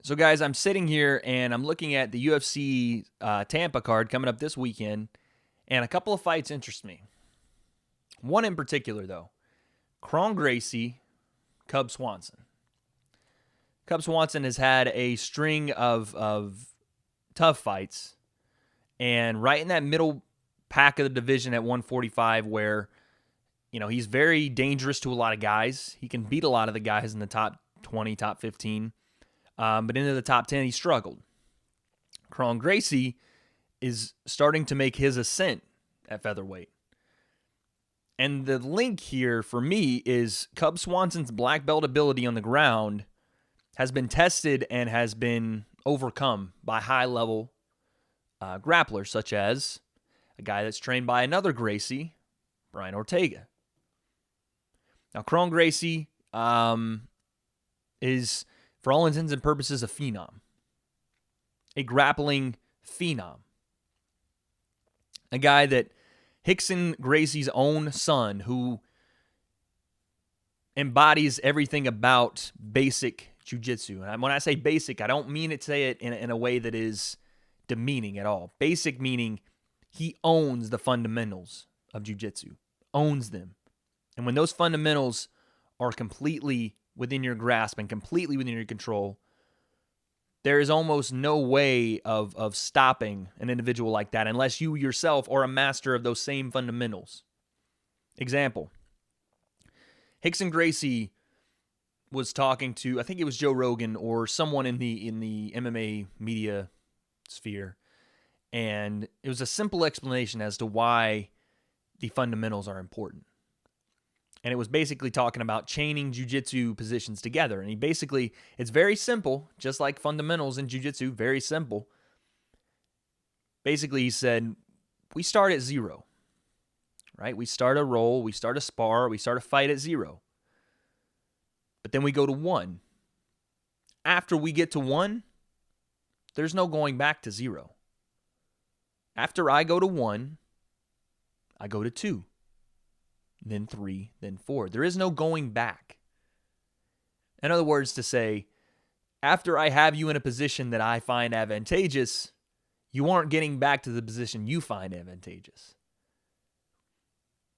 So, guys, I'm sitting here and I'm looking at the UFC Tampa card coming up this weekend, and a couple of fights interest me. One in particular, though, Kron Gracie, Cub Swanson. Cub Swanson has had a string of tough fights, and right in that middle pack of the division at 145 where, he's very dangerous to a lot of guys. He can beat a lot of the guys in the top 20, top 15. But into the top 10, he struggled. Kron Gracie is starting to make his ascent at featherweight. And the link here for me is Cub Swanson's black belt ability on the ground has been tested and has been overcome by high-level grapplers, such as a guy that's trained by another Gracie, Brian Ortega. Now, Kron Gracie is, for all intents and purposes, a phenom. A grappling phenom. A guy that Hickson Gracie's own son, who embodies everything about basic jiu-jitsu. And when I say basic, I don't mean to say it in a way that is demeaning at all. Basic meaning he owns the fundamentals of jiu-jitsu. Owns them. And when those fundamentals are completely within your grasp and completely within your control, there is almost no way of stopping an individual like that unless you yourself are a master of those same fundamentals. Example, Hickson Gracie was talking to, I think it was Joe Rogan or someone in the MMA media sphere, and it was a simple explanation as to why the fundamentals are important. And it was basically talking about chaining jiu-jitsu positions together. And it's very simple, just like fundamentals in jiu-jitsu, very simple. Basically, he said, we start at 0, right? We start a roll, we start a spar, we start a fight at 0. But then we go to 1. After we get to 1, there's no going back to 0. After I go to 1, I go to 2. Then 3, then 4. There is no going back. In other words, to say, after I have you in a position that I find advantageous, you aren't getting back to the position you find advantageous.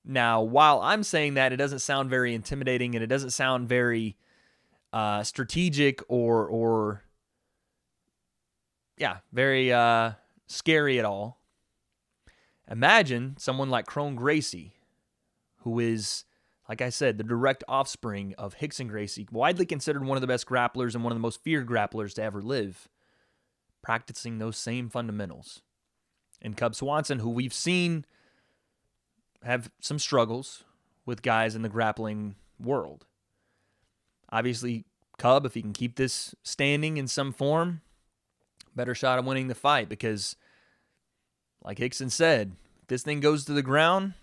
Now, while I'm saying that, it doesn't sound very intimidating and it doesn't sound very strategic or very scary at all. Imagine someone like Kron Gracie, who is, like I said, the direct offspring of Hickson Gracie, widely considered one of the best grapplers and one of the most feared grapplers to ever live, practicing those same fundamentals. And Cub Swanson, who we've seen have some struggles with guys in the grappling world. Obviously, Cub, if he can keep this standing in some form, better shot of winning the fight because, like Hickson said, if this thing goes to the ground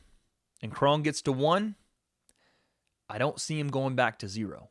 and Kron gets to 1, I don't see him going back to 0.